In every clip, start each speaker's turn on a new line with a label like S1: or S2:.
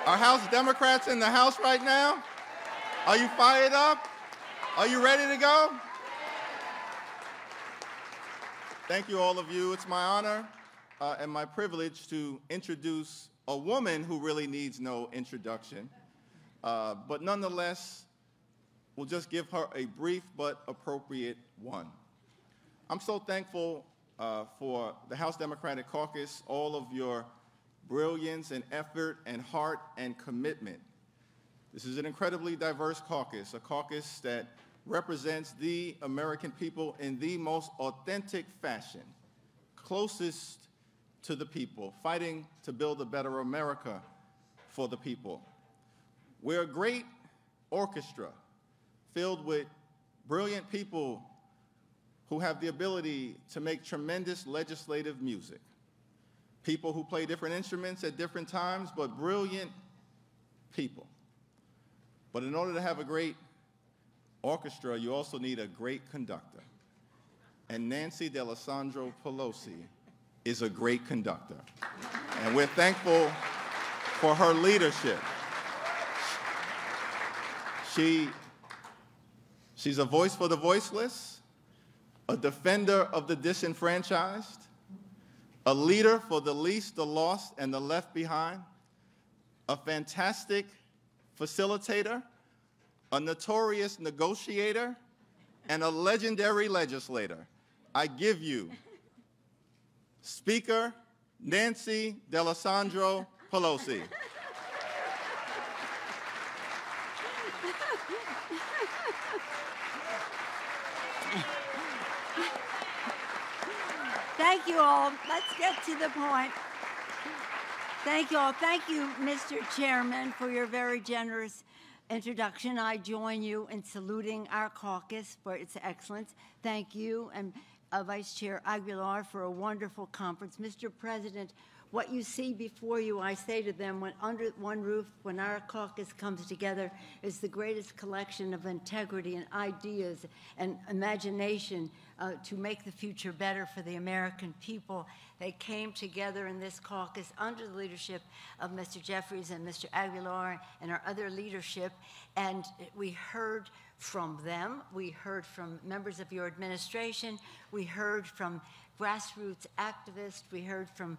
S1: Are House Democrats in the House right now? Are you fired up? Are you ready to go? Thank you, all of you. It's my honor and my privilege to introduce a woman who really needs no introduction, but nonetheless, we'll just give her a brief but appropriate one. I'm so thankful for the House Democratic Caucus, all of your brilliance and effort and heart and commitment. This is an incredibly diverse caucus, a caucus that represents the American people in the most authentic fashion, closest to the people, fighting to build a better America for the people. We're a great orchestra filled with brilliant people who have the ability to make tremendous legislative music. People who play different instruments at different times, but brilliant people. But in order to have a great orchestra, you also need a great conductor. And Nancy D'Alessandro Pelosi is a great conductor. And we're thankful for her leadership. She's a voice for the voiceless, a defender of the disenfranchised, a leader for the least, the lost, and the left behind, a fantastic facilitator, a notorious negotiator, and a legendary legislator. I give you Speaker Nancy D'Alessandro Pelosi.
S2: Thank you all. Let's get to the point. Thank you all. Thank you, Mr. Chairman, for your very generous introduction. I join you in saluting our caucus for its excellence. Thank you, and Vice Chair Aguilar, for a wonderful conference. Mr. President, what you see before you, I say to them, when under one roof, when our caucus comes together, is the greatest collection of integrity and ideas and imagination to make the future better for the American people. They came together in this caucus under the leadership of Mr. Jeffries and Mr. Aguilar and our other leadership, and we heard from them. We heard from members of your administration. We heard from grassroots activists. We heard from,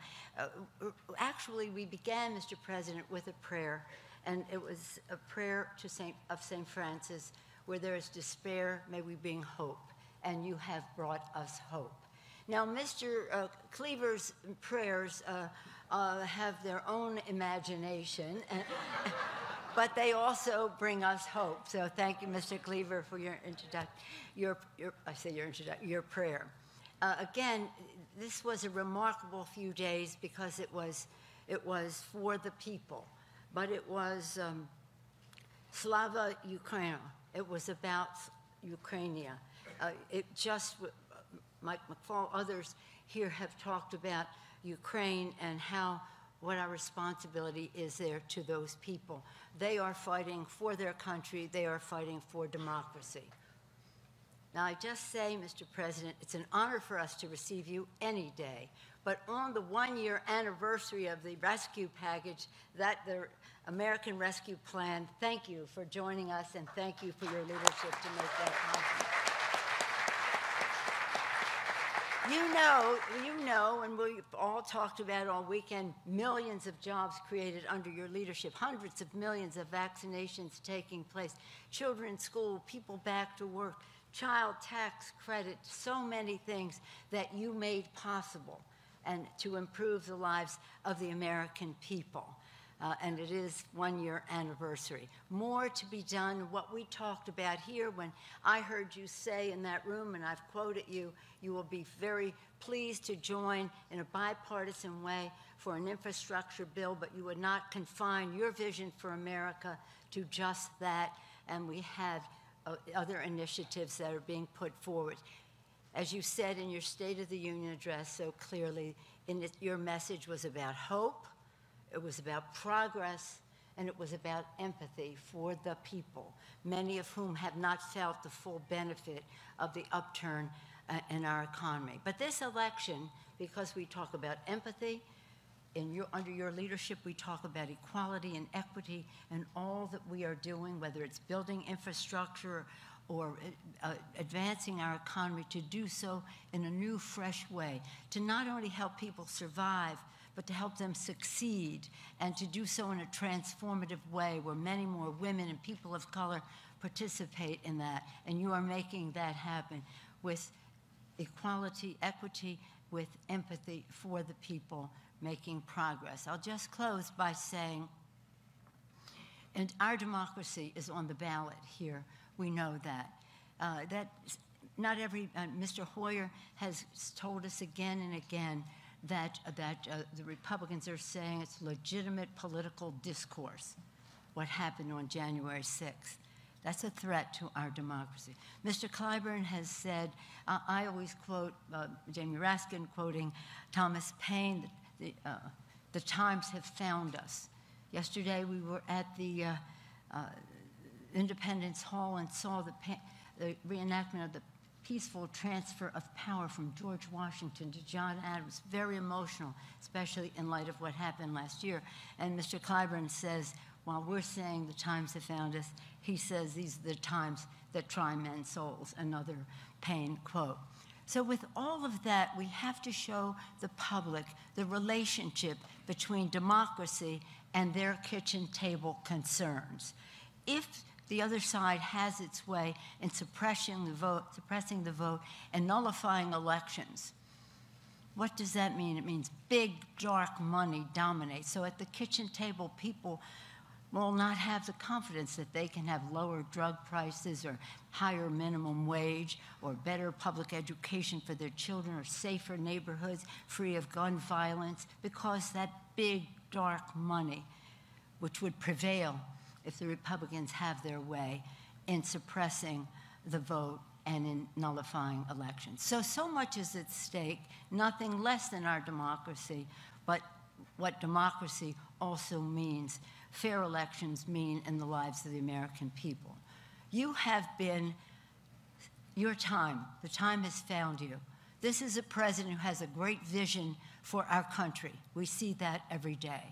S2: actually, we began, Mr. President, with a prayer, and it was a prayer to St. Francis, where there is despair, may we bring hope, and you have brought us hope. Now, Mr. Cleaver's prayers have their own imagination, but they also bring us hope. So thank you, Mr. Cleaver, for your your prayer. Again, this was a remarkable few days because it was for the people, but it was Slava Ukraina. It was about Ukrainia. Mike McFaul, others here have talked about Ukraine and what our responsibility is there to those people. They are fighting for their country. They are fighting for democracy. Now, I just say, Mr. President, it's an honor for us to receive you any day, but on the one-year anniversary of the rescue package, the American Rescue Plan, thank you for joining us, and thank you for your leadership to make that happen. You know, and we've all talked about all weekend, millions of jobs created under your leadership, hundreds of millions of vaccinations taking place, children in school, people back to work, child tax credit, so many things that you made possible and to improve the lives of the American people. And it is one-year anniversary. More to be done. What we talked about here, when I heard you say in that room, and I've quoted you, you will be very pleased to join in a bipartisan way for an infrastructure bill, but you would not confine your vision for America to just that. And we have other initiatives that are being put forward. As you said in your State of the Union address so clearly, your message was about hope, it was about progress, and it was about empathy for the people, many of whom have not felt the full benefit of the upturn in our economy. But this election, because we talk about empathy, under your leadership, we talk about equality and equity and all that we are doing, whether it's building infrastructure or advancing our economy, to do so in a new, fresh way, to not only help people survive, but to help them succeed, and to do so in a transformative way where many more women and people of color participate in that. And you are making that happen with equality, equity, with empathy for the people, making progress. I'll just close by saying, and our democracy is on the ballot here. We know that. Mr. Hoyer has told us again and again that the Republicans are saying it's legitimate political discourse, what happened on January 6th. That's a threat to our democracy. Mr. Clyburn has said, I always quote Jamie Raskin quoting Thomas Paine, the times have found us. Yesterday we were at the Independence Hall and saw the reenactment of the peaceful transfer of power from George Washington to John Adams. Very emotional, especially in light of what happened last year. And Mr. Clyburn says, while we're saying the times have found us, he says these are the times that try men's souls, another Paine quote. So with all of that, we have to show the public the relationship between democracy and their kitchen table concerns. If the other side has its way in suppressing the vote, and nullifying elections, what does that mean? It means big, dark money dominates. So at the kitchen table, people will not have the confidence that they can have lower drug prices or higher minimum wage or better public education for their children or safer neighborhoods free of gun violence, because that big, dark money, which would prevail if the Republicans have their way in suppressing the vote and in nullifying elections. So much is at stake, nothing less than our democracy, but what democracy also means, fair elections mean in the lives of the American people. You have been, the time has found you. This is a president who has a great vision for our country. We see that every day.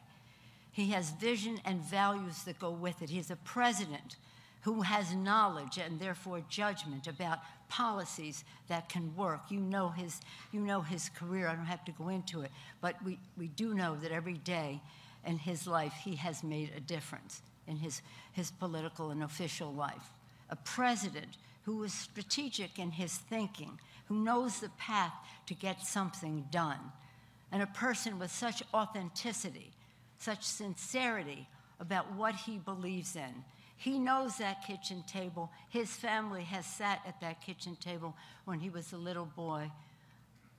S2: He has vision and values that go with it. He's a president who has knowledge and therefore judgment about policies that can work. You know his career. I don't have to go into it, but we do know that every day in his life he has made a difference in his political and official life. A president who is strategic in his thinking, who knows the path to get something done, and a person with such authenticity, such sincerity about what he believes in. He knows that kitchen table. His family has sat at that kitchen table when he was a little boy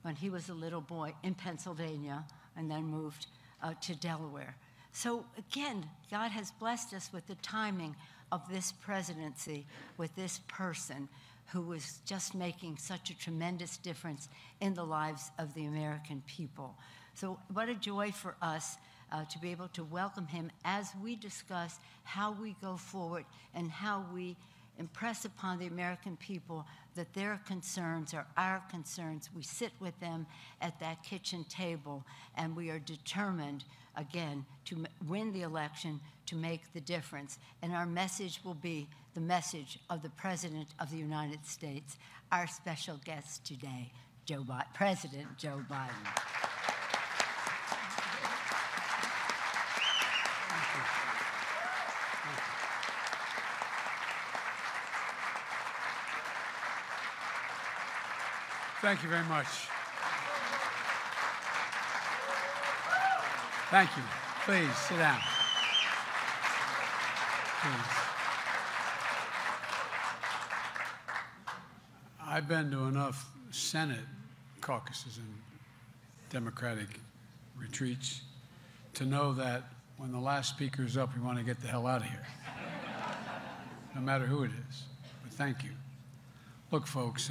S2: in Pennsylvania, and then moved to Delaware. So again, God has blessed us with the timing of this presidency, with this person who is just making such a tremendous difference in the lives of the American people. So what a joy for us to be able to welcome him as we discuss how we go forward and how we impress upon the American people that their concerns are our concerns. We sit with them at that kitchen table, and we are determined, again, to win the election, to make the difference. And our message will be the message of the President of the United States, our special guest today, President Joe Biden.
S3: Thank you very much. Thank you. Please, sit down. Please. I've been to enough Senate caucuses and Democratic retreats to know that when the last speaker is up, we want to get the hell out of here, no matter who it is. But thank you. Look, folks,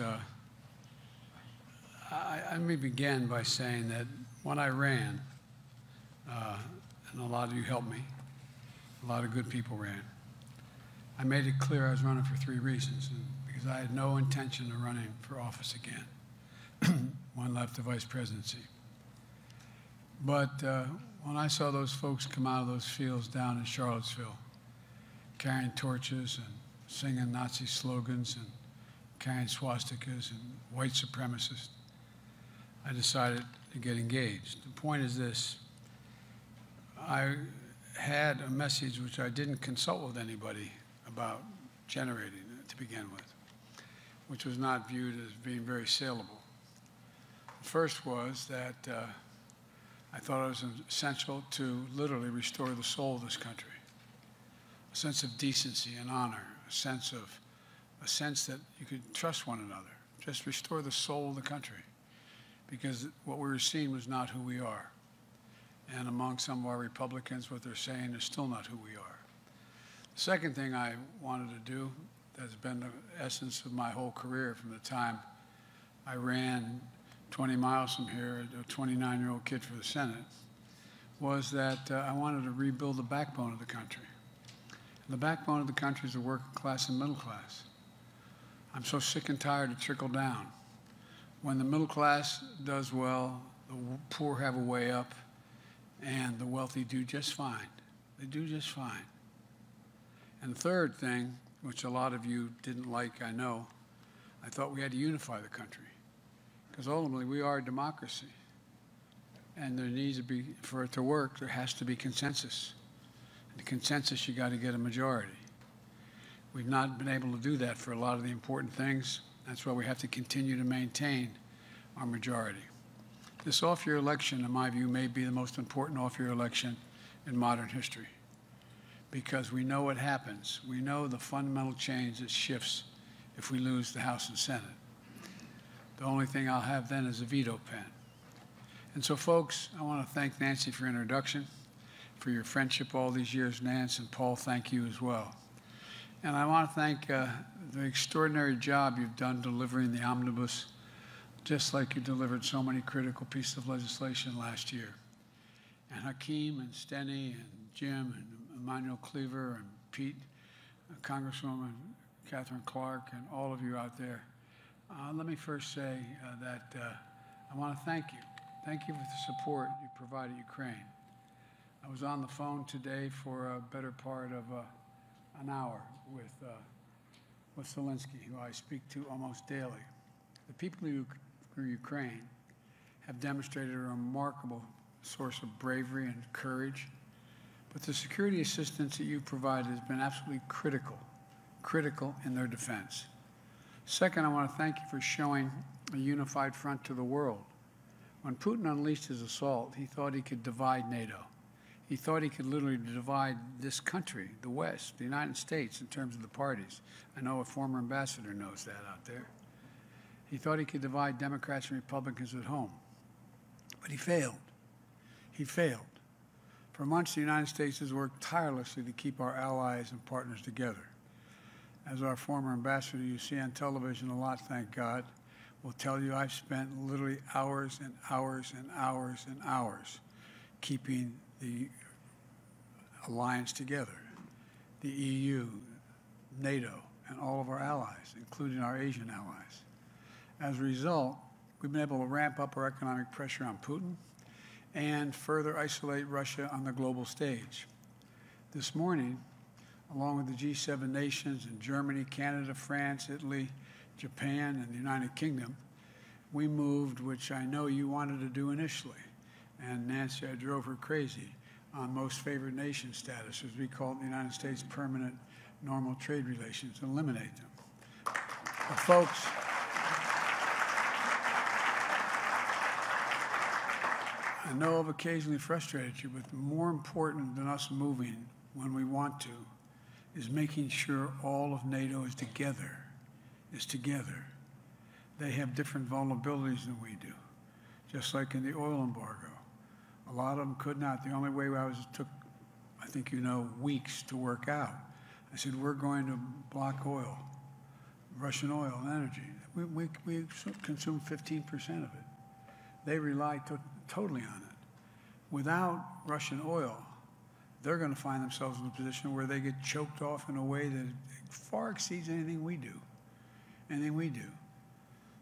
S3: let me begin by saying that when I ran, and a lot of you helped me, a lot of good people ran, I made it clear I was running for 3 reasons, because I had no intention of running for office again, one left the vice presidency. But when I saw those folks come out of those fields down in Charlottesville, carrying torches and singing Nazi slogans and carrying swastikas and white supremacists, I decided to get engaged. The point is this: I had a message which I didn't consult with anybody about generating to begin with, which was not viewed as being very saleable. The first was that I thought it was essential to literally restore the soul of this country, a sense of decency and honor, a sense that you could trust one another, just restore the soul of the country, because what we were seeing was not who we are. And among some of our Republicans, what they're saying is still not who we are. The second thing I wanted to do, that's been the essence of my whole career from the time I ran 20 miles from here, a 29-year-old kid for the Senate, was that I wanted to rebuild the backbone of the country. And the backbone of the country is the working class and middle class. I'm so sick and tired of trickle down. When the middle class does well, the poor have a way up, and the wealthy do just fine. They do just fine. And the third thing, which a lot of you didn't like, I know, I thought we had to unify the country. Because ultimately, we are a democracy. And there needs to be, for it to work, there has to be consensus. And the consensus, you got to get a majority. We've not been able to do that for a lot of the important things. That's why we have to continue to maintain our majority. This off-year election, in my view, may be the most important off-year election in modern history, because we know what happens. We know the fundamental change that shifts if we lose the House and Senate. The only thing I'll have then is a veto pen. And so, folks, I want to thank Nancy for your introduction, for your friendship all these years, Nance, and Paul, thank you as well. And I want to thank the extraordinary job you've done delivering the omnibus, just like you delivered so many critical pieces of legislation last year. And Hakeem and Steny and Jim and Emmanuel Cleaver and Pete, Congresswoman Catherine Clark, and all of you out there. Let me first say that I want to thank you. Thank you for the support you provided Ukraine. I was on the phone today for a better part of an hour with Zelensky, who I speak to almost daily. The people of Ukraine have demonstrated a remarkable source of bravery and courage, but the security assistance that you provided has been absolutely critical in their defense. Second, I want to thank you for showing a unified front to the world. When Putin unleashed his assault, he thought he could divide NATO. He thought he could literally divide this country, the West, the United States, in terms of the parties. I know a former ambassador knows that out there. He thought he could divide Democrats and Republicans at home. But he failed. He failed. For months, the United States has worked tirelessly to keep our allies and partners together. As our former ambassador you see on television a lot, thank God, will tell you, I've spent literally hours and hours and hours and hours keeping the alliance together, the EU, NATO, and all of our allies, including our Asian allies. As a result, we've been able to ramp up our economic pressure on Putin and further isolate Russia on the global stage. This morning, along with the G7 nations in Germany, Canada, France, Italy, Japan, and the United Kingdom, we moved, which I know you wanted to do initially. And Nancy, I drove her crazy on most favored nation status, as we call it in the United States, permanent normal trade relations, and eliminate them. But folks, I know I've occasionally frustrated you, but more important than us moving when we want to is making sure all of NATO is together. They have different vulnerabilities than we do, just like in the oil embargo. A lot of them could not. The only way took, I think you know, weeks to work out. I said, we're going to block oil, Russian oil and energy. We consume 15% of it. They rely totally on it. Without Russian oil, they're going to find themselves in a position where they get choked off in a way that far exceeds anything we do.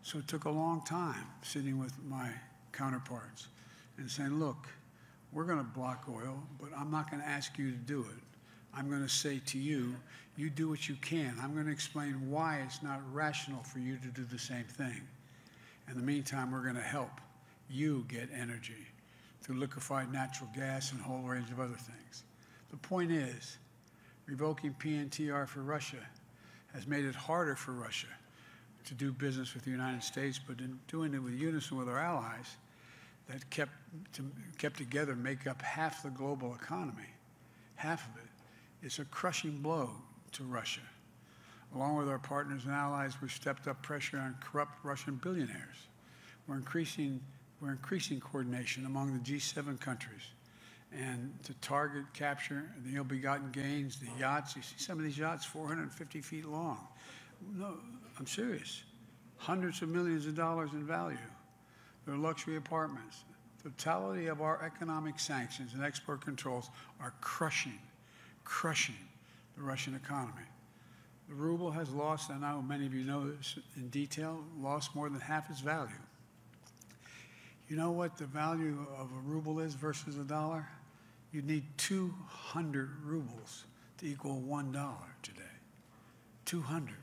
S3: So it took a long time sitting with my counterparts and saying, look, we're going to block oil, but I'm not going to ask you to do it. I'm going to say to you, you do what you can. I'm going to explain why it's not rational for you to do the same thing. In the meantime, we're going to help you get energy through liquefied natural gas and a whole range of other things. The point is, revoking PNTR for Russia has made it harder for Russia to do business with the United States, but in doing it with unison with our allies that kept together make up half the global economy, half of it. It's a crushing blow to Russia. Along with our partners and allies, we've stepped up pressure on corrupt Russian billionaires. We're increasing coordination among the G7 countries and to target, capture the ill-begotten gains, the yachts. You see some of these yachts 450 feet long. No, I'm serious. Hundreds of millions of dollars in value. They're luxury apartments. The totality of our economic sanctions and export controls are crushing the Russian economy. The ruble has lost, I know many of you know this in detail, lost more than half its value. You know what the value of a ruble is versus a dollar? You need 200 rubles to equal $1 today. 200.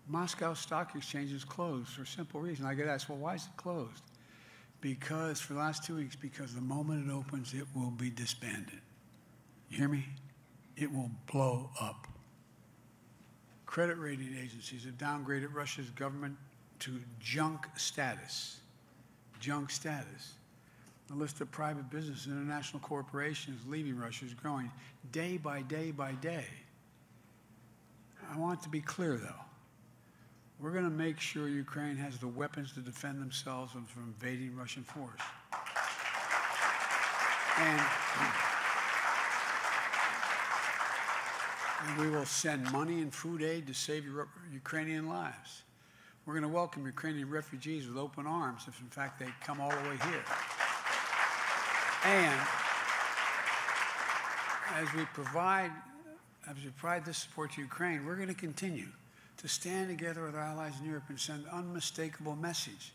S3: Moscow Stock Exchange is closed for a simple reason. I get asked, well, why is it closed? Because for the last 2 weeks, because the moment it opens, it will be disbanded. You hear me? It will blow up. Credit rating agencies have downgraded Russia's government to junk status. Junk status. The list of private business and international corporations leaving Russia is growing day by day by day. I want to be clear, though. We're going to make sure Ukraine has the weapons to defend themselves from invading Russian force. And we will send money and food aid to save Ukrainian lives. We're going to welcome Ukrainian refugees with open arms if, in fact, they come all the way here. And as we provide this support to Ukraine, we're going to continue to stand together with our allies in Europe and send an unmistakable message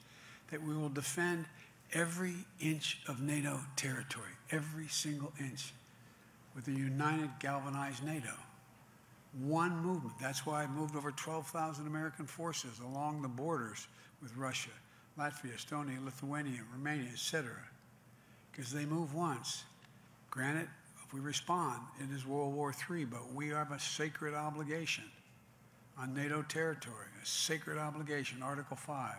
S3: that we will defend every inch of NATO territory, every single inch, with a united, galvanized NATO. One movement. That's why I moved over 12,000 American forces along the borders with Russia, Latvia, Estonia, Lithuania, Romania, etc. Because they move once. Granted, if we respond, it is World War III, but we have a sacred obligation on NATO territory, a sacred obligation, Article 5.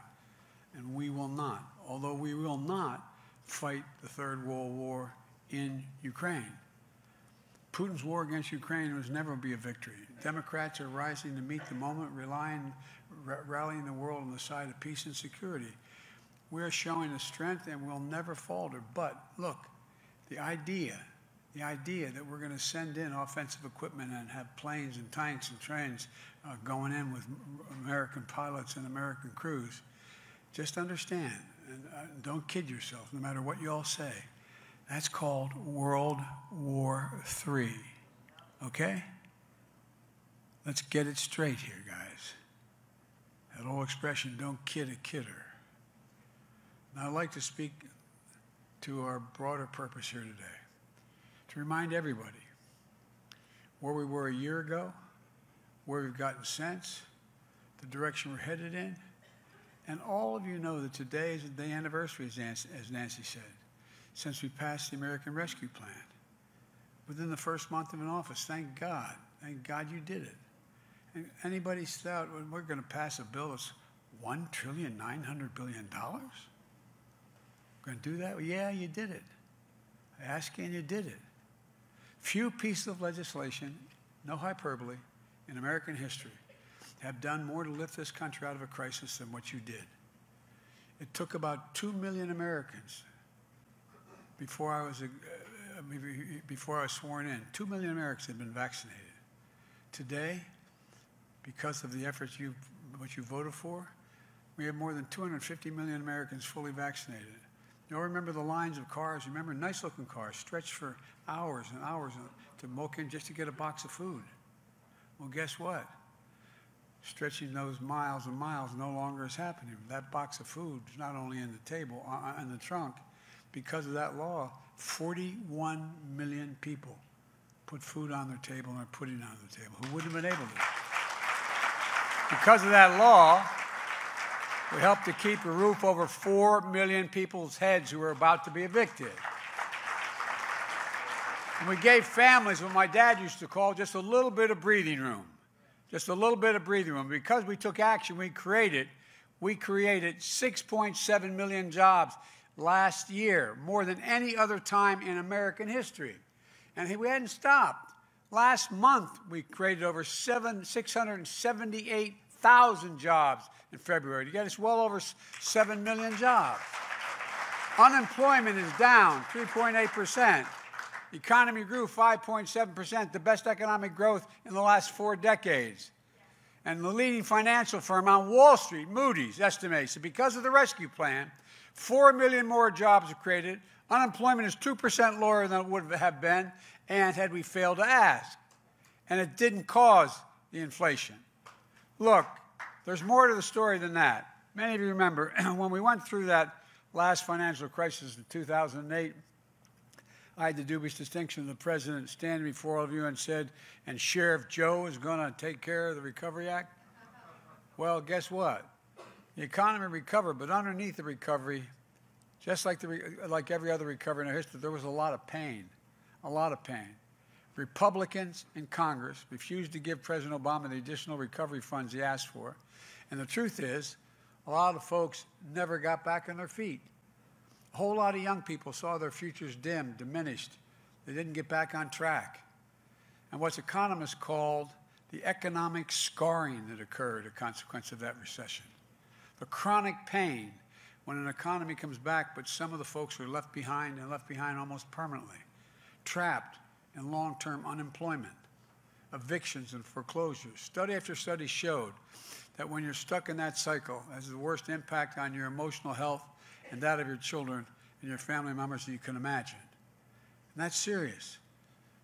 S3: And we will not, although we will not fight the Third World War in Ukraine. Putin's war against Ukraine was never be a victory. Democrats are rising to meet the moment, rallying the world on the side of peace and security. We're showing the strength and we'll never falter. But look, the idea that we're going to send in offensive equipment and have planes and tanks and trains going in with American pilots and American crews, just understand, and don't kid yourself, no matter what you all say, that's called World War III, okay? Let's get it straight here, guys. That old expression, don't kid a kidder. Now, I'd like to speak to our broader purpose here today, to remind everybody where we were a year ago, where we've gotten since, the direction we're headed in, and all of you know that today is the anniversary, as Nancy said, since we passed the American Rescue Plan. Within the first month of an office, thank God you did it. And anybody thought, well, we're going to pass a bill that's $1,900,000,000,000? We're going to do that? Well, yeah, you did it. I ask you, and you did it. Few pieces of legislation, no hyperbole, in American history have done more to lift this country out of a crisis than what you did. It took about 2 million Americans before I was sworn in. 2 million Americans had been vaccinated. Today, because of the efforts what you voted for, we have more than 250 million Americans fully vaccinated. You all remember the lines of cars. Remember nice-looking cars stretched for hours and hours to muck in just to get a box of food. Well, guess what? Stretching those miles and miles no longer is happening. That box of food is not only in the table, in the trunk. Because of that law, 41 million people put food on their table and are putting it on the table who wouldn't have been able to. Because of that law, we helped to keep a roof over 4 million people's heads who were about to be evicted. And we gave families what my dad used to call just a little bit of breathing room. Just a little bit of breathing room. Because we took action, we created 6.7 million jobs last year, more than any other time in American history. And we hadn't stopped. Last month, we created over 678,000 jobs in February to get us well over 7 million jobs. Unemployment is down 3.8%. The economy grew 5.7%, the best economic growth in the last 4 decades. And the leading financial firm on Wall Street, Moody's, estimates that because of the rescue plan, 4 million more jobs are created. Unemployment is 2% lower than it would have been, and had we failed to ask. And it didn't cause the inflation. Look, there's more to the story than that. Many of you remember when we went through that last financial crisis in 2008, I had the dubious distinction of the president standing before all of you and said, and Sheriff Joe is going to take care of the Recovery Act. Well, guess what? The economy recovered, but underneath the recovery, just like every other recovery in our history, there was a lot of pain, a lot of pain. Republicans in Congress refused to give President Obama the additional recovery funds he asked for. And the truth is, a lot of folks never got back on their feet. A whole lot of young people saw their futures dim, diminished. They didn't get back on track. And what's economists called the economic scarring that occurred as a consequence of that recession. The chronic pain when an economy comes back, but some of the folks are left behind and left behind almost permanently, trapped in long-term unemployment, evictions and foreclosures. Study after study showed that when you're stuck in that cycle, it has the worst impact on your emotional health and that of your children and your family members that you can imagine. And that's serious.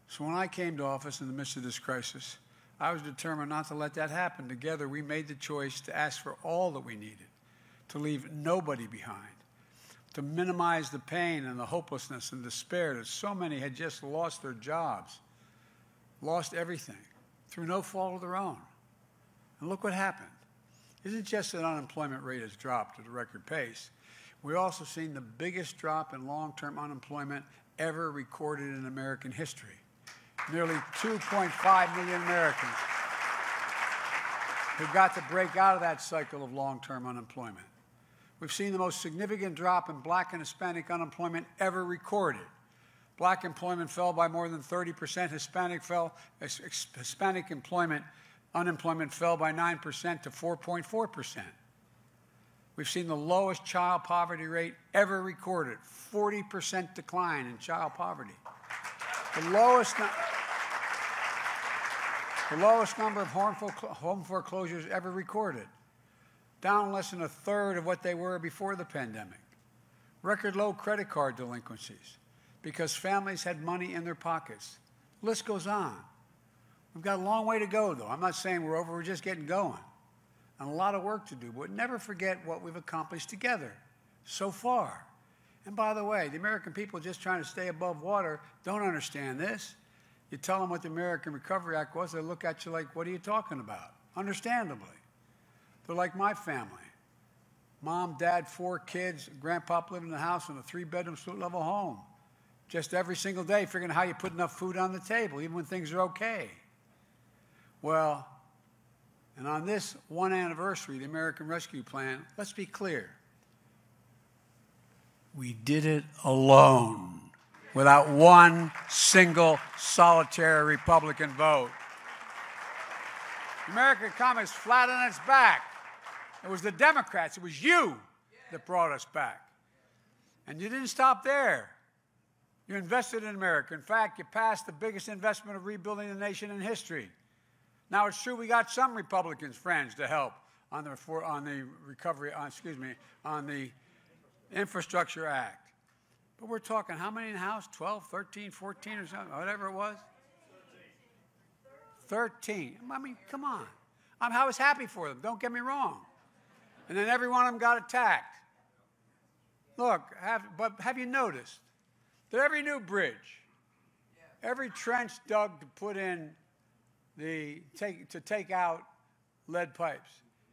S3: So when I came to office in the midst of this crisis, I was determined not to let that happen. Together, we made the choice to ask for all that we needed, to leave nobody behind, to minimize the pain and the hopelessness and despair that so many had just lost their jobs, lost everything, through no fault of their own. And look what happened. It isn't just that unemployment rate has dropped at a record pace. We've also seen the biggest drop in long-term unemployment ever recorded in American history. Nearly 2.5 million Americans have got to break out of that cycle of long-term unemployment. We've seen the most significant drop in Black and Hispanic unemployment ever recorded. Black employment fell by more than 30%. Hispanic unemployment fell by 9% to 4.4%. We've seen the lowest child poverty rate ever recorded, 40% decline in child poverty. The lowest number of home foreclosures ever recorded, down less than a third of what they were before the pandemic. Record low credit card delinquencies because families had money in their pockets. The list goes on. We've got a long way to go, though. I'm not saying we're over, we're just getting going. And a lot of work to do, but never forget what we've accomplished together so far. And by the way, the American people just trying to stay above water don't understand this. You tell them what the American Recovery Act was, they look at you like, what are you talking about? Understandably. They're like my family. Mom, dad, 4 kids, grandpa living in the house in a 3-bedroom suite-level home. Just every single day figuring out how you put enough food on the table, even when things are okay. Well, and on this one anniversary, the American Rescue Plan, let's be clear. We did it alone, without one single solitary Republican vote. The American economy is flat on its back. It was the Democrats, it was you that brought us back. And you didn't stop there. You invested in America. In fact, you passed the biggest investment of rebuilding the nation in history. Now, it's true we got some Republicans, friends, to help on the Infrastructure Act. But we're talking how many in the House? 12, 13, 14 or something, whatever it was? 13. I mean, come on. I was happy for them, don't get me wrong. And then every one of them got attacked. Look, have you noticed that every new bridge, every trench dug to put in to take out lead pipes,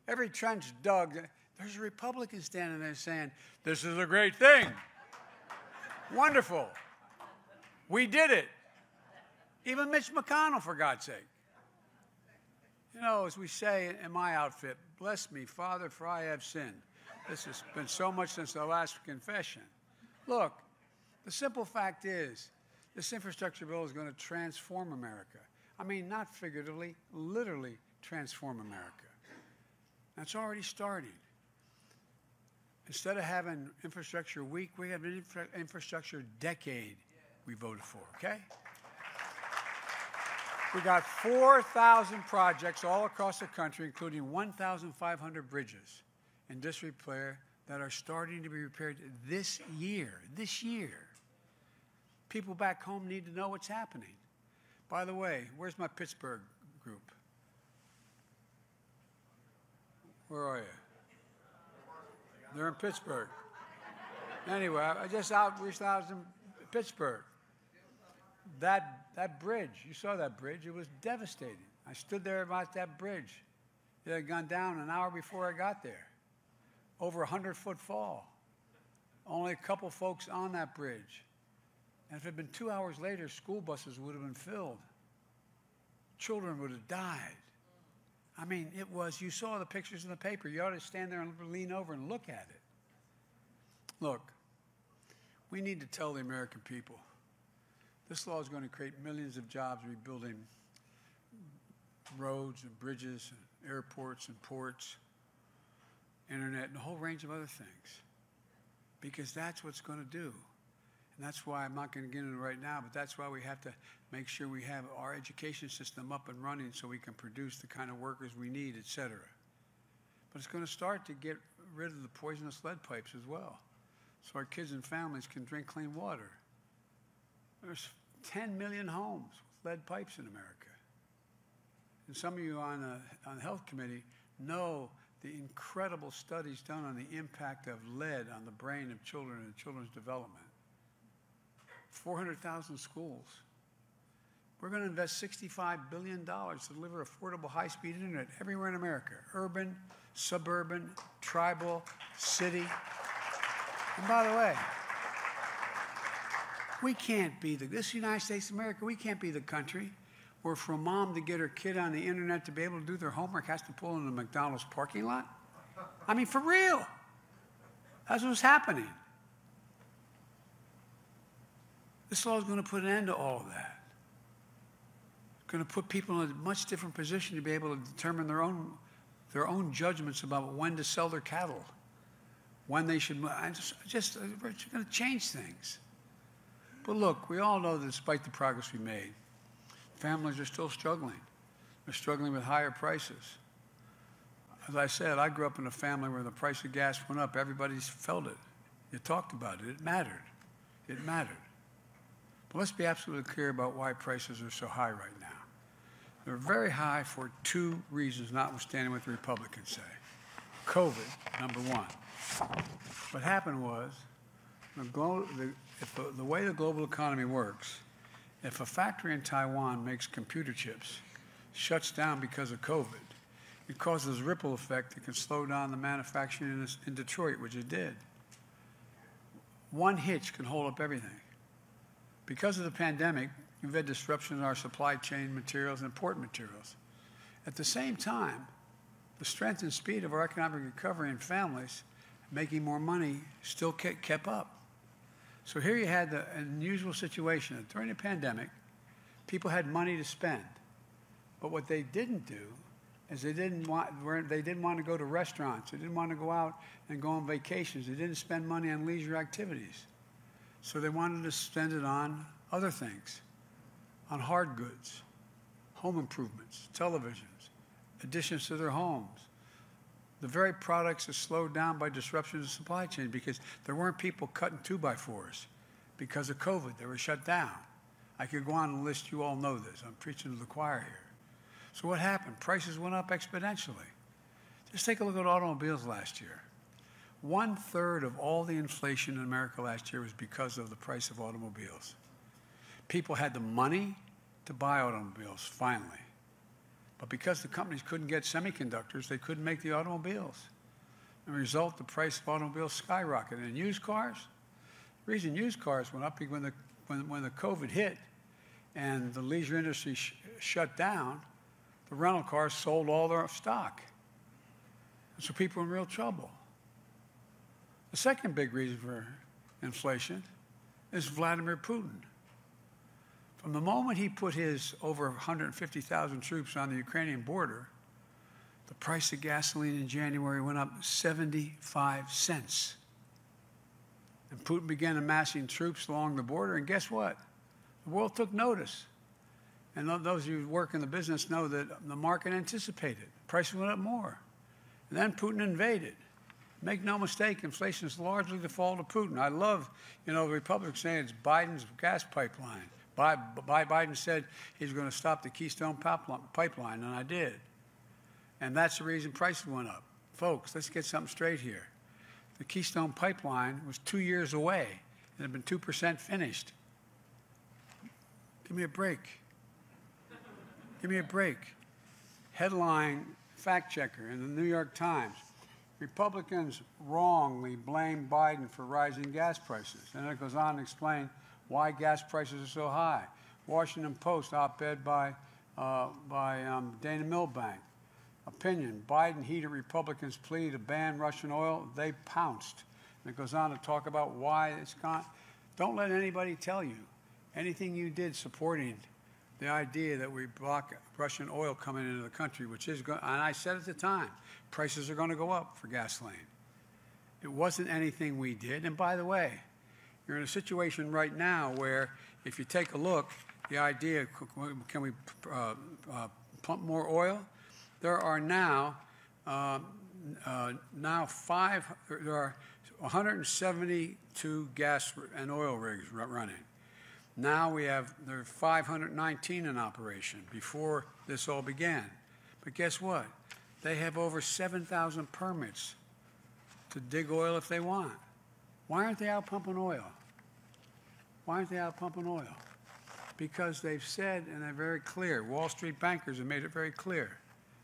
S3: every trench dug, there's a Republican standing there saying, this is a great thing. Wonderful. We did it. Even Mitch McConnell, for God's sake. You know, as we say in my outfit, bless me, Father, for I have sinned. This has been so much since the last confession. Look, the simple fact is, this infrastructure bill is going to transform America. I mean, not figuratively, literally transform America. That's already starting. Instead of having infrastructure week, we have an infrastructure decade we voted for, okay? We got 4,000 projects all across the country, including 1,500 bridges in disrepair that are starting to be repaired this year. This year. People back home need to know what's happening. By the way, where's my Pittsburgh group? Where are you? They're in Pittsburgh. Anyway, I just reached out in Pittsburgh. That bridge, you saw that bridge, it was devastating. I stood there about that bridge. It had gone down an hour before I got there. Over 100-foot fall. Only a couple folks on that bridge. And if it had been 2 hours later, school buses would have been filled. Children would have died. I mean, it was, you saw the pictures in the paper. You ought to stand there and lean over and look at it. Look, we need to tell the American people, this law is going to create millions of jobs rebuilding roads and bridges and airports and ports, internet, and a whole range of other things. Because that's what it's going to do. And that's why I'm not going to get into it right now, but that's why we have to make sure we have our education system up and running so we can produce the kind of workers we need, et cetera. But it's going to start to get rid of the poisonous lead pipes as well, so our kids and families can drink clean water. There's 10 million homes with lead pipes in America. And some of you on the Health Committee know the incredible studies done on the impact of lead on the brain of children and children's development. 400,000 schools. We're going to invest $65 billion to deliver affordable high-speed internet everywhere in America, urban, suburban, tribal, city. And by the way, we can't be this United States of America, we can't be the country where for a mom to get her kid on the internet to be able to do their homework has to pull into the McDonald's parking lot. I mean, for real. That's what's happening. This law is going to put an end to all of that. It's going to put people in a much different position to be able to determine their own judgments about when to sell their cattle, when they should. We're going to change things. But look, we all know that despite the progress we made, families are still struggling. They're struggling with higher prices. As I said, I grew up in a family where the price of gas went up. Everybody felt it. You talked about it. It mattered. It mattered. But let's be absolutely clear about why prices are so high right now. They're very high for two reasons, notwithstanding what the Republicans say. COVID, number one. What happened was, the way the global economy works, if a factory in Taiwan makes computer chips, shuts down because of COVID, it causes a ripple effect that can slow down the manufacturing in Detroit, which it did. One hitch can hold up everything. Because of the pandemic, we've had disruption in our supply chain materials and important materials. At the same time, the strength and speed of our economic recovery and families making more money still kept up. So here you had the unusual situation that during the pandemic, people had money to spend. But what they didn't do is they didn't want to go to restaurants. They didn't want to go out and go on vacations. They didn't spend money on leisure activities. So they wanted to spend it on other things, on hard goods, home improvements, televisions, additions to their homes. The very products that slowed down by disruptions of supply chain because there weren't people cutting 2x4s because of COVID. They were shut down. I could go on and list, you all know this. I'm preaching to the choir here. So what happened? Prices went up exponentially. Just take a look at automobiles last year. 1/3 of all the inflation in America last year was because of the price of automobiles. People had the money to buy automobiles, finally. But because the companies couldn't get semiconductors, they couldn't make the automobiles. As a result, the price of automobiles skyrocketed. And used cars, the reason used cars went up because when the COVID hit and the leisure industry shut down, the rental cars sold all their stock. And so people were in real trouble. The second big reason for inflation is Vladimir Putin. From the moment he put his over 150,000 troops on the Ukrainian border, the price of gasoline in January went up 75 cents. And Putin began amassing troops along the border, and guess what? The world took notice. And those of you who work in the business know that the market anticipated. Prices went up more. And then Putin invaded. Make no mistake, inflation is largely the fault of Putin. I love, the Republicans saying it's Biden's gas pipeline. Biden said he's going to stop the Keystone pipeline, and I did. And that's the reason prices went up. Folks, let's get something straight here. The Keystone pipeline was 2 years away and had been 2% finished. Give me a break. Give me a break. Headline fact checker in the New York Times. Republicans wrongly blame Biden for rising gas prices. And it goes on to explain why gas prices are so high. Washington Post op-ed by Dana Milbank. Opinion, Biden heeded Republicans' plea to ban Russian oil. They pounced. And it goes on to talk about why it's gone. Don't let anybody tell you anything you did supporting the idea that we block Russian oil coming into the country, which is going, and I said at the time, prices are going to go up for gasoline. It wasn't anything we did. And by the way, you're in a situation right now where if you take a look, the idea, can we pump more oil? There are now, there are 172 gas and oil rigs running. Now there are 519 in operation before this all began. But guess what? They have over 7,000 permits to dig oil if they want. Why aren't they out pumping oil? Why aren't they out pumping oil? Because they've said, and they're very clear, Wall Street bankers have made it very clear.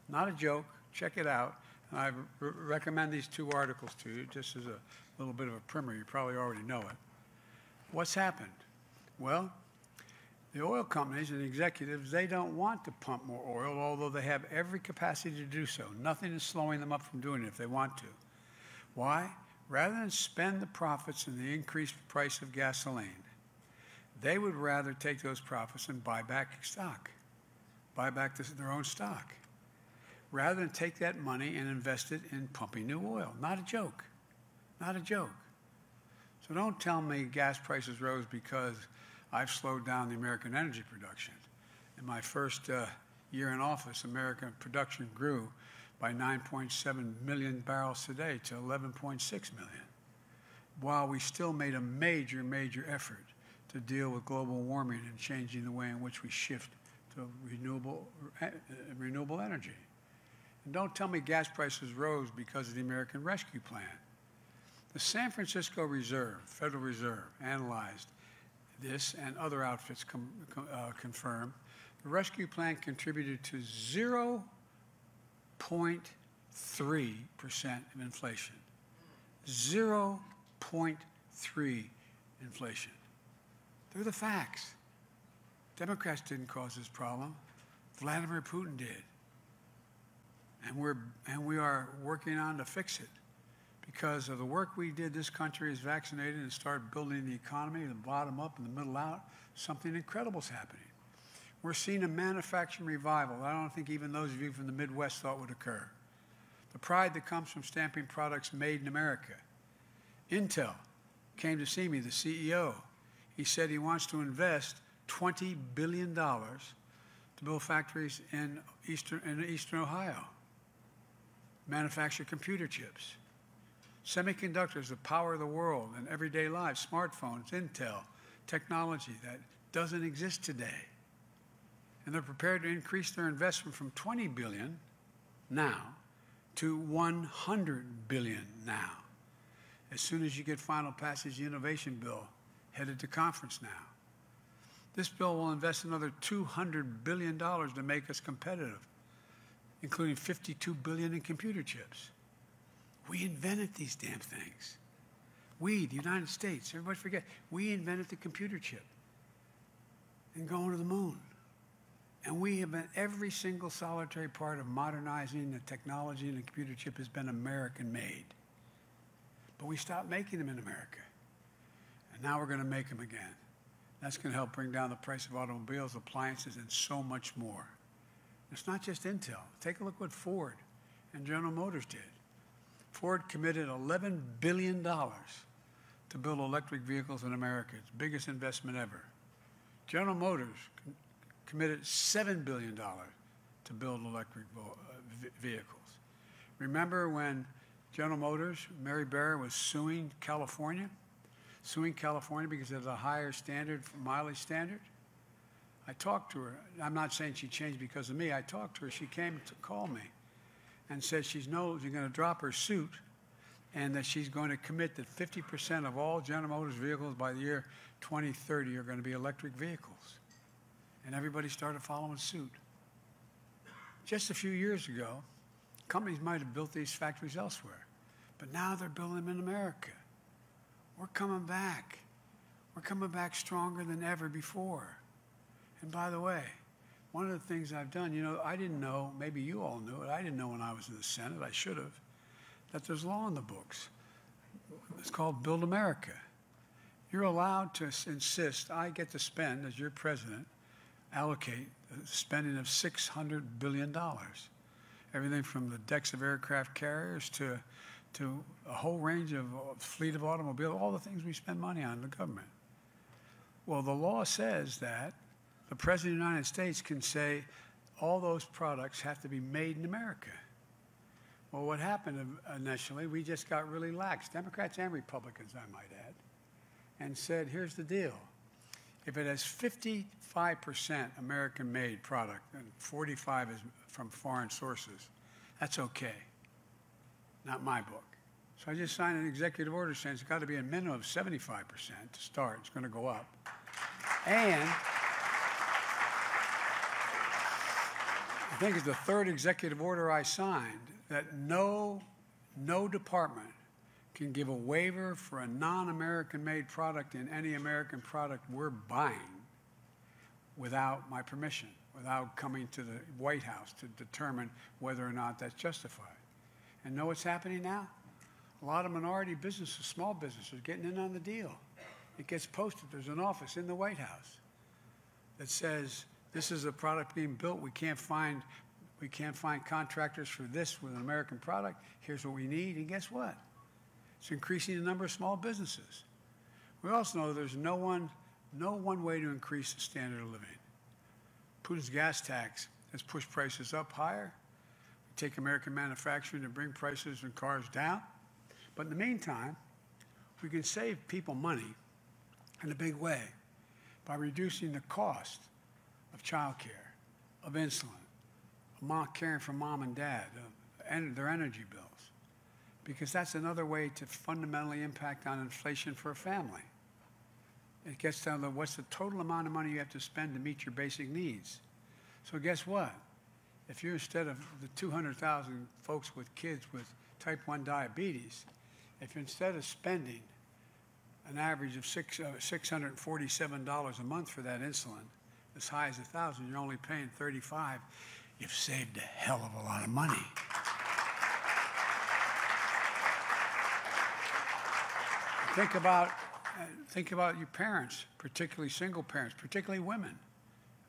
S3: Not a joke. Check it out. And I recommend these two articles to you, just as a little bit of a primer. You probably already know it. What's happened? Well, the oil companies and the executives, they don't want to pump more oil, although they have every capacity to do so. Nothing is slowing them up from doing it if they want to. Why? Rather than spend the profits in the increased price of gasoline, they would rather take those profits and buy back stock, buy back their own stock, rather than take that money and invest it in pumping new oil. Not a joke. Not a joke. So don't tell me gas prices rose because I've slowed down the American energy production. In my first year in office, American production grew by 9.7 million barrels a day to 11.6 million, while we still made a major, major effort to deal with global warming and changing the way in which we shift to renewable energy. And don't tell me gas prices rose because of the American Rescue Plan. The San Francisco Reserve, Federal Reserve, analyzed this, and other outfits confirm. The rescue plan contributed to 0.3% of inflation. 0.3 inflation. They're the facts. Democrats didn't cause this problem. Vladimir Putin did. And we are working on to fix it. Because of the work we did, this country is vaccinated and started building the economy, the bottom up and the middle out. Something incredible is happening. We're seeing a manufacturing revival I don't think even those of you from the Midwest thought would occur. The pride that comes from stamping products made in America. Intel came to see me, the CEO. He said he wants to invest $20 billion to build factories in Eastern Ohio, manufacture computer chips. Semiconductors, the power of the world in everyday life, smartphones, Intel, technology that doesn't exist today. And they're prepared to increase their investment from $20 billion now to $100 billion now. As soon as you get final passage, the innovation bill headed to conference now. This bill will invest another $200 billion to make us competitive, including $52 billion in computer chips. We invented these damn things. We, the United States, everybody forget, we invented the computer chip and going to the moon. And we have been, every single solitary part of modernizing the technology and the computer chip has been American-made. But we stopped making them in America. And now we're going to make them again. That's going to help bring down the price of automobiles, appliances, and so much more. It's not just Intel. Take a look what Ford and General Motors did. Ford committed $11 billion to build electric vehicles in America. It's the biggest investment ever. General Motors committed $7 billion to build electric vehicles. Remember when General Motors, Mary Barra, was suing California because it has a higher standard, mileage standard? I talked to her. I'm not saying she changed because of me. I talked to her. She came to call me and said she's going to drop her suit and that she's going to commit that 50% of all General Motors vehicles by the year 2030 are going to be electric vehicles. And everybody started following suit. Just a few years ago, companies might have built these factories elsewhere, but now they're building them in America. We're coming back. We're coming back stronger than ever before. And by the way, one of the things I've done, you know, I didn't know, maybe you all knew it, I didn't know when I was in the Senate, I should have, that there's law in the books. It's called Build America. You're allowed to insist, I get to spend, as your president, allocate a spending of $600 billion. Everything from the decks of aircraft carriers to a whole range of fleet of automobiles, all the things we spend money on in the government. Well, the law says that the President of the United States can say all those products have to be made in America. Well, what happened initially, we just got really lax, Democrats and Republicans, I might add, and said, here's the deal. If it has 55% American-made product and 45% is from foreign sources, that's okay. Not my book. So I just signed an executive order saying it's got to be a minimum of 75% to start. It's going to go up. And I think it's the third executive order I signed that no department can give a waiver for a non-American made product in any American product we're buying without my permission, without coming to the White House to determine whether or not that's justified. And know what's happening now? A lot of minority businesses, small businesses, are getting in on the deal. It gets posted. There's an office in the White House that says, this is a product being built. We can't find contractors for this with an American product. Here's what we need. And guess what? It's increasing the number of small businesses. We also know there's no one way to increase the standard of living. Putin's gas tax has pushed prices up higher. We take American manufacturing to bring prices and cars down. But in the meantime, we can save people money in a big way by reducing the cost of child care, of insulin, of caring for mom and dad, of their energy bills. Because that's another way to fundamentally impact on inflation for a family. It gets down to what's the total amount of money you have to spend to meet your basic needs. So guess what? If you're instead of the 200,000 folks with kids with type 1 diabetes, if instead of spending an average of $647 a month for that insulin, as high as $1,000, you're only paying $35, you've saved a hell of a lot of money. Think about your parents, particularly single parents, particularly women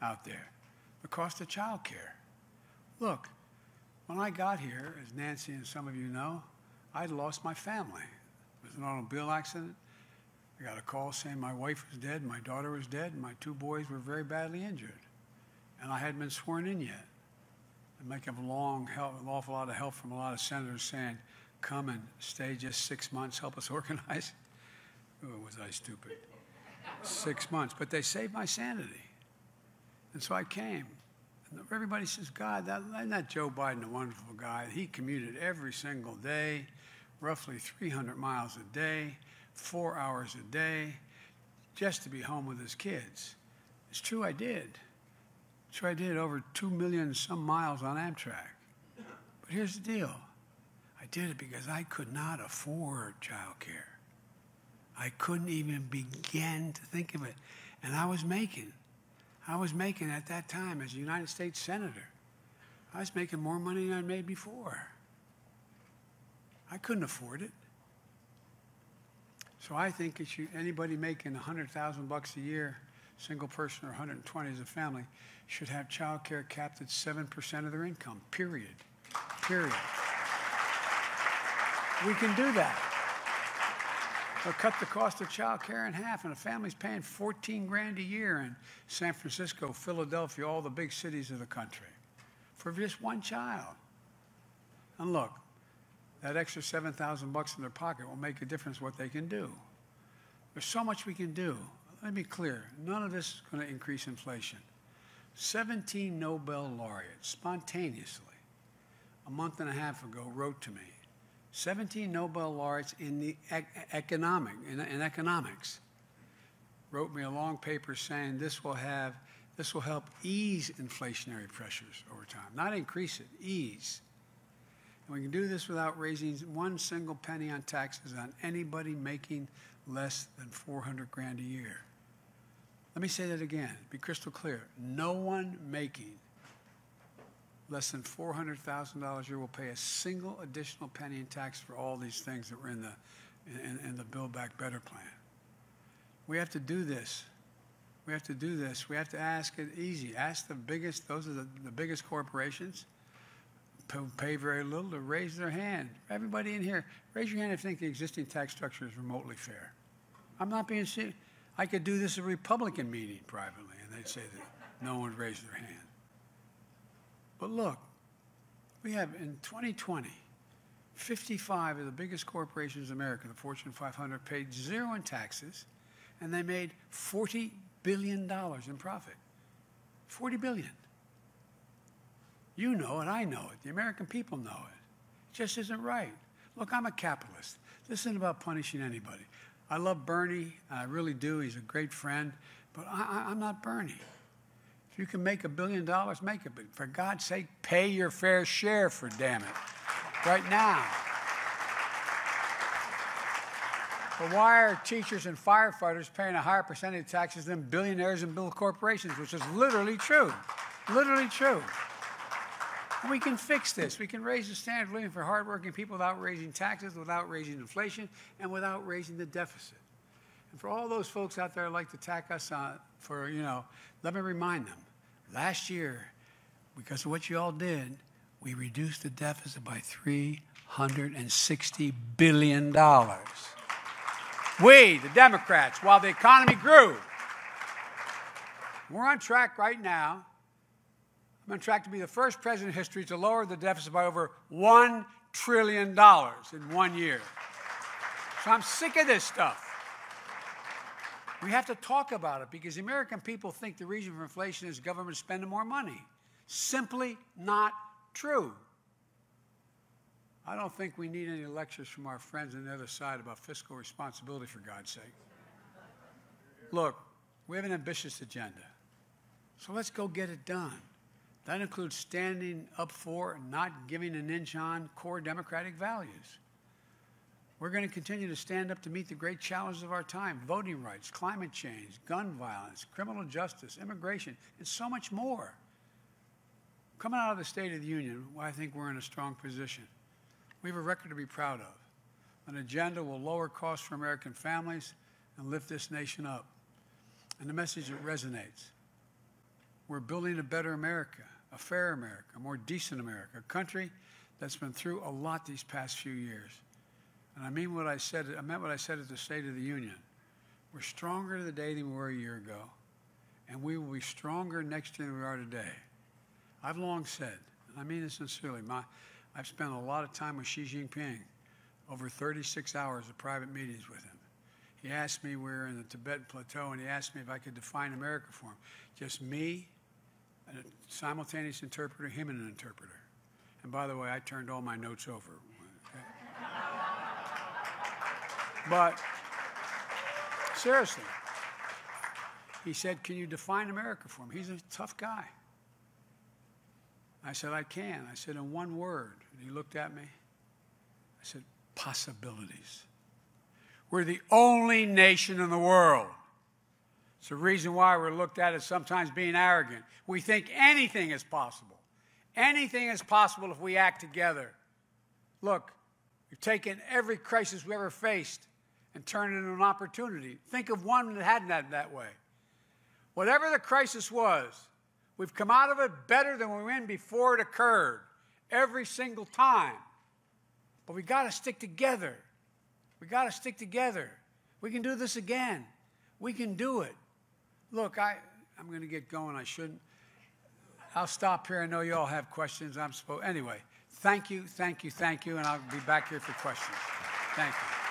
S3: out there. The cost of child care. Look, when I got here, as Nancy and some of you know, I'd lost my family. It was an automobile accident. I got a call saying my wife was dead, my daughter was dead, and my 2 boys were very badly injured. And I hadn't been sworn in yet. I make an awful lot of help from a lot of senators saying, come and stay just 6 months, help us organize. Oh, was I stupid? 6 months. But they saved my sanity. And so I came. And everybody says, God, isn't that Joe Biden a wonderful guy? He commuted every single day, roughly 300 miles a day, 4 hours a day, just to be home with his kids. It's true, I did. It's true, I did over 2 million some miles on Amtrak. But here's the deal. I did it because I could not afford child care. I couldn't even begin to think of it. And I was making at that time as a United States Senator, I was making more money than I made before. I couldn't afford it. So I think anybody making $100,000 a year, single person, or 120 as a family, should have child care capped at 7% of their income, period. Period. We can do that. We'll cut the cost of child care in half, and a family's paying $14,000 a year in San Francisco, Philadelphia, all the big cities of the country, for just one child. And look, that extra $7,000 in their pocket will make a difference what they can do. There's so much we can do. Let me be clear. None of this is going to increase inflation. 17 Nobel laureates spontaneously, a month and a half ago, wrote to me. 17 Nobel laureates in economics wrote me a long paper saying this will help ease inflationary pressures over time, not increase it, ease. And we can do this without raising one single penny on taxes on anybody making less than $400,000 a year. Let me say that again, be crystal clear. No one making less than $400,000 a year will pay a single additional penny in tax for all these things that were in the Build Back Better plan. We have to do this. We have to do this. We have to ask it easy. Ask the biggest, those are the biggest corporations who pay very little, to raise their hand. Everybody in here, raise your hand if you think the existing tax structure is remotely fair. I'm not being serious. I could do this at a Republican meeting privately, and they'd say that no one raised their hand. But look, we have in 2020, 55 of the biggest corporations in America, the Fortune 500, paid zero in taxes, and they made $40 billion in profit. $40 billion. You know it, I know it, the American people know it. It just isn't right. Look, I'm a capitalist. This isn't about punishing anybody. I love Bernie, I really do, he's a great friend, but I'm not Bernie. If you can make $1 billion, make it, but for God's sake, pay your fair share, for damn it, right now. But why are teachers and firefighters paying a higher percentage of taxes than billionaires and big corporations, which is literally true, literally true. And we can fix this. We can raise the standard of living for hardworking people without raising taxes, without raising inflation, and without raising the deficit. And for all those folks out there who like to attack us let me remind them, last year, because of what you all did, we reduced the deficit by $360 billion. We, the Democrats, while the economy grew. We're on track right now. I'm on track to be the first president in history to lower the deficit by over $1 trillion in 1 year. So I'm sick of this stuff. We have to talk about it because the American people think the reason for inflation is government spending more money. Simply not true. I don't think we need any lectures from our friends on the other side about fiscal responsibility, for God's sake. Look, we have an ambitious agenda. So let's go get it done. That includes standing up for and not giving an inch on core democratic values. We're going to continue to stand up to meet the great challenges of our time: voting rights, climate change, gun violence, criminal justice, immigration, and so much more. Coming out of the State of the Union, I think we're in a strong position. We have a record to be proud of. An agenda will lower costs for American families and lift this nation up. And the message that resonates: we're building a better America, a fair America, a more decent America, a country that's been through a lot these past few years. And I meant what I said at the State of the Union. We're stronger today than we were a year ago, and we will be stronger next year than we are today. I've long said, and I mean this sincerely, I've spent a lot of time with Xi Jinping, over 36 hours of private meetings with him. He asked me, we were in the Tibetan Plateau, and he asked me if I could define America for him. Just me, a simultaneous interpreter, him and an interpreter. And by the way, I turned all my notes over. Okay? But seriously, he said, can you define America for me? He's a tough guy. I said, I can. I said, in one word. And he looked at me. I said, possibilities. We're the only nation in the world. It's the reason why we're looked at as sometimes being arrogant. We think anything is possible. Anything is possible if we act together. Look, we've taken every crisis we ever faced and turned it into an opportunity. Think of one that hadn't had that way. Whatever the crisis was, we've come out of it better than we were in before it occurred, every single time. But we got to stick together. We got to stick together. We can do this again. We can do it. Look, I'm going to get going. I shouldn't. I'll stop here. I know you all have questions. Anyway, thank you, and I'll be back here for questions. Thank you.